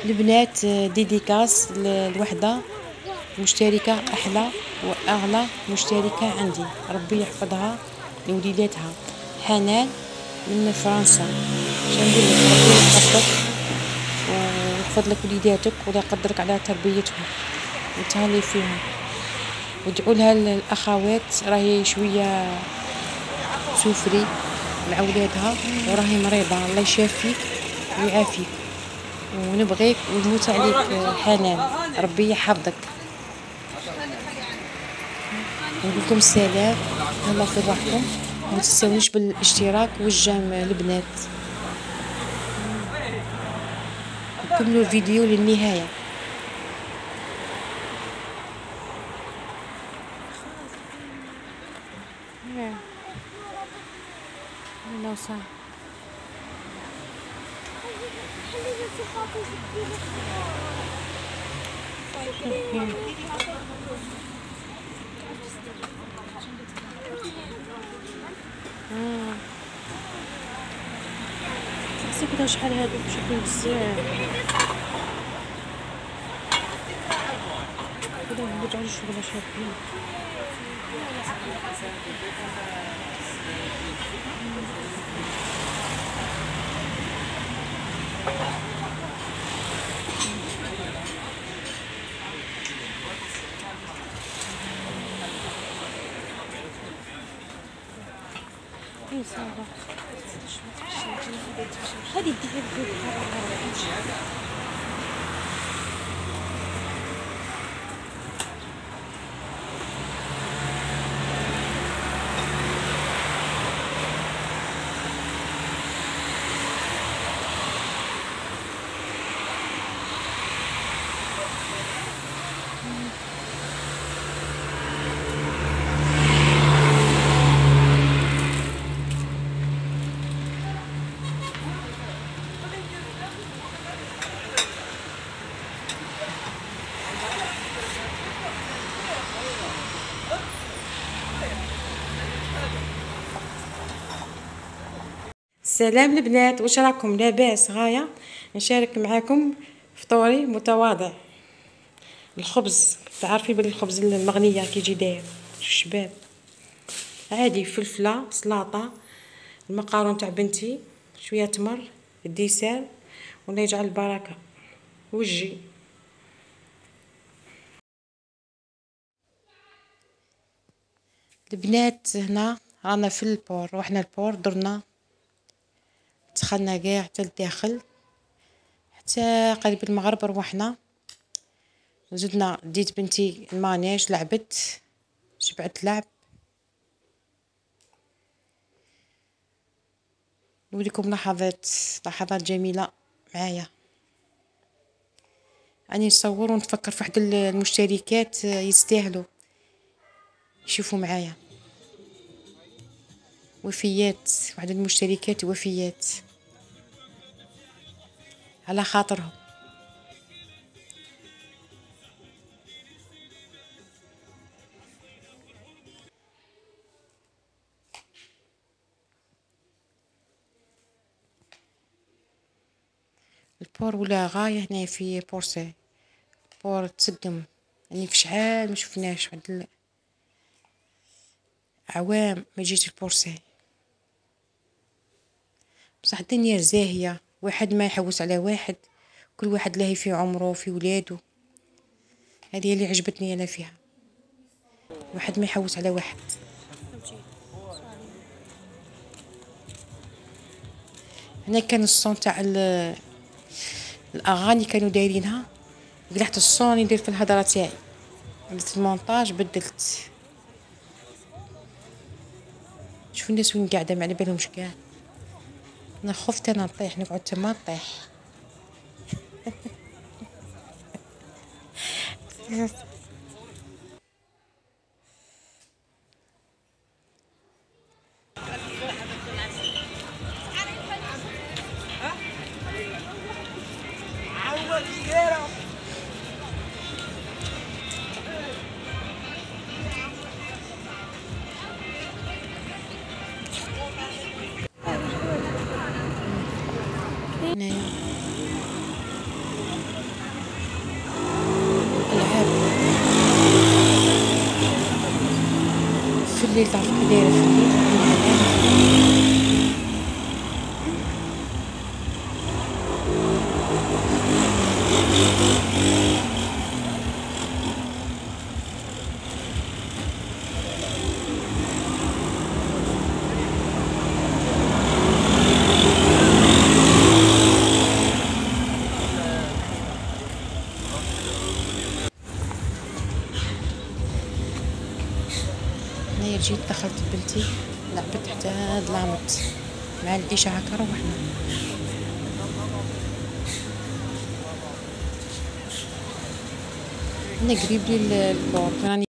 البنات ديديكاس الوحدة مشتركة أحلى وأغلى مشتركة عندي، ربي يحفظها لوليداتها. حنان من فرنسا. شنقول لك، ربي يحفظك ويحفظ لك وليداتك ولا يقدرك على تربيتهم وتهلي فيهم، وادعوا لها الأخوات راهي شوية سوفري مع ولادها وراهي مريضة، الله يشافيك ويعافيك ونبغيك ونموت عليك حنان، ربي يحفظك. نقول لكم السلام، الله في روحكم، وما تنسونيش بالاشتراك والجام البنات، كملوا الفيديو للنهاية. كذا شحال هادو شكون بزاف كذا نرجعو للشغل شابين. هذه الدهب سلام البنات، واش راكم؟ لاباس؟ غايه نشارك معاكم فطوري متواضع. الخبز تعرفي بلي الخبز المغنيه كيجي داير الشباب عادي، فلفله، سلطه، المقارون تاع بنتي، شويه تمر، الديسير، والله يجعل البركه وجي. البنات هنا رانا في البور، روحنا البور درنا دخلنا كاع حتى لداخل حتى قريب المغرب روحنا، وزدنا ديت بنتي المانيج، لعبت شبعت لعب. نوريكم لحظات جميلة معايا، راني نصور ونتفكر في واحد المشتركات يستاهلوا يشوفوا معايا، وفيات، واحد المشتركات وفيات على خاطرهم. البور ولا غاية هنا في بورسي، بور تسقم يعني في شحال ما شفناش، واحد عوام ما جيت البورسي، بصح الدنيا زاهية، واحد ما يحوس على واحد، كل واحد لاهي في عمره وفي ولادو، هذه اللي عجبتني انا فيها، واحد ما يحوس على واحد. هنا كان الصون تاع الاغاني كانوا دايرينها، قلعت الصون يدير في الهضره تاعي، بدلت المونتاج، بدلت شوفوا الناس وين قاعده ما على بالهمش كاع. انا خفت انا نطيح، نقعد تما نطيح. هنايا العاب في الليل، تعرف كي دايره في الليل. هنايا جيت دخلت بنتي لعبت حتى ظلامت مع الاشعه هكا روحنا. انا قريب لي البور راني